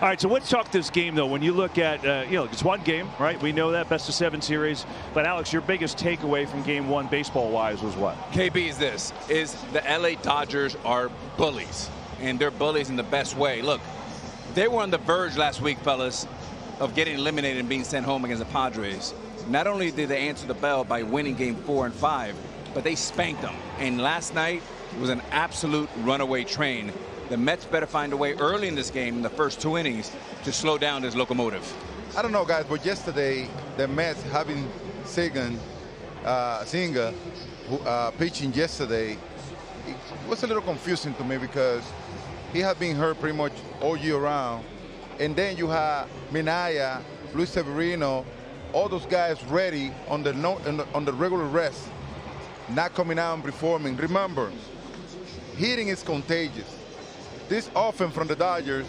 All right, so let's talk this game, though. When you look at, it's one game, right? We know that, best-of-7 series. But, Alex, your biggest takeaway from Game 1 baseball-wise was what? KB, is the LA Dodgers are bullies, and they're bullies in the best way. Look, they were on the verge last week, fellas, of getting eliminated and being sent home against the Padres. Not only did they answer the bell by winning Game 4 and 5, but they spanked them. And last night was an absolute runaway train. The Mets better find a way early in this game, in the first 2 innings, to slow down this locomotive. I don't know, guys, but yesterday, the Mets having Singer pitching yesterday, it was a little confusing to me because he had been hurt pretty much all year round. And then you have Minaya, Luis Severino, all those guys ready on the regular rest, not coming out and performing. Remember, hitting is contagious. This offense from the Dodgers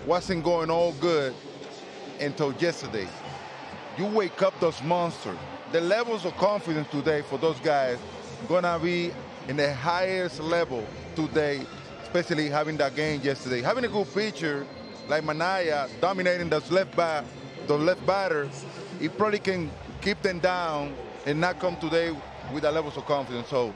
wasn't going all good until yesterday. You wake up those monsters. The levels of confidence today for those guys gonna be in the highest level today, especially having that game yesterday. Having a good pitcher like Minaya dominating those left batters, he probably can keep them down and not come today with the levels of confidence. So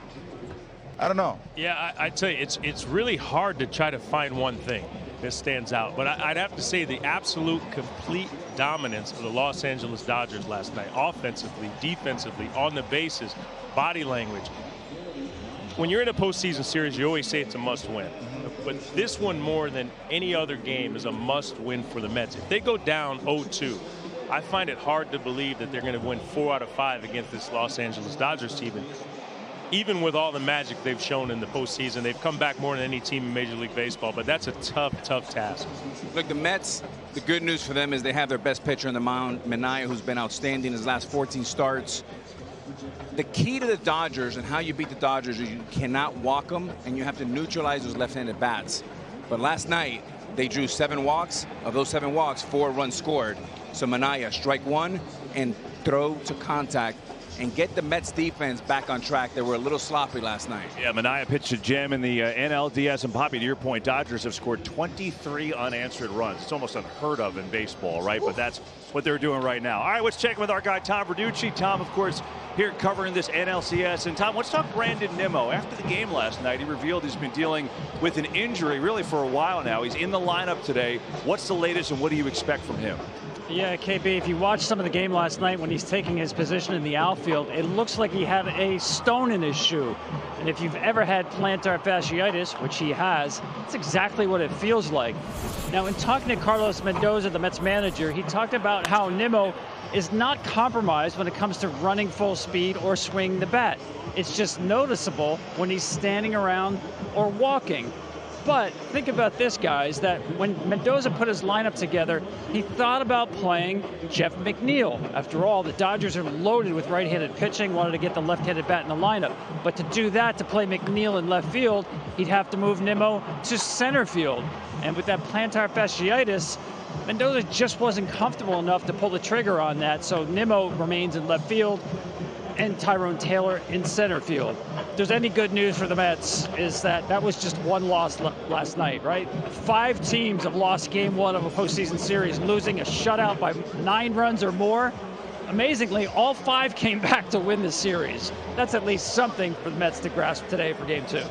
I don't know. Yeah, I tell you, it's really hard to try to find one thing that stands out. But I'd have to say the absolute complete dominance of the Los Angeles Dodgers last night, offensively, defensively, on the bases, body language. When you're in a postseason series, you always say it's a must-win. But this one, more than any other game, is a must-win for the Mets. If they go down 0-2, I find it hard to believe that they're going to win 4 out of 5 against this Los Angeles Dodgers team. Even with all the magic they've shown in the postseason, they've come back more than any team in Major League Baseball. But that's a tough, tough task. Look, the Mets, the good news for them is they have their best pitcher on the mound, Minaya, who's been outstanding his last 14 starts. The key to the Dodgers and how you beat the Dodgers is you cannot walk them, and you have to neutralize those left-handed bats. But last night, they drew 7 walks. Of those 7 walks, 4 runs scored. So Minaya, strike 1 and throw to contact and get the Mets defense back on track. They were a little sloppy last night. Yeah, Minaya pitched a gem in the NLDS, and Poppy, to your point, Dodgers have scored 23 unanswered runs. It's almost unheard of in baseball, right? But that's what they're doing right now. All right, let's check with our guy Tom Verducci. Tom, of course, here covering this NLCS. And Tom, let's talk Brandon Nimmo. After the game last night, he revealed he's been dealing with an injury really for a while now. He's in the lineup today. What's the latest, and what do you expect from him? Yeah, KB, if you watched some of the game last night when he's taking his position in the outfield, it looks like he had a stone in his shoe. And if you've ever had plantar fasciitis, which he has, that's exactly what it feels like. Now, in talking to Carlos Mendoza, the Mets manager, he talked about how Nimmo is not compromised when it comes to running full speed or swinging the bat. It's just noticeable when he's standing around or walking. But think about this, guys, that when Mendoza put his lineup together, he thought about playing Jeff McNeil. After all, the Dodgers are loaded with right-handed pitching, wanted to get the left-handed bat in the lineup. But to do that, to play McNeil in left field, he'd have to move Nimmo to center field. And with that plantar fasciitis, Mendoza just wasn't comfortable enough to pull the trigger on that. So Nimmo remains in left field and Tyrone Taylor in center field. If there's any good news for the Mets, is that was just one loss last night, right? 5 teams have lost game 1 of a postseason series, losing a shutout by 9 runs or more. Amazingly, all 5 came back to win the series. That's at least something for the Mets to grasp today for game 2.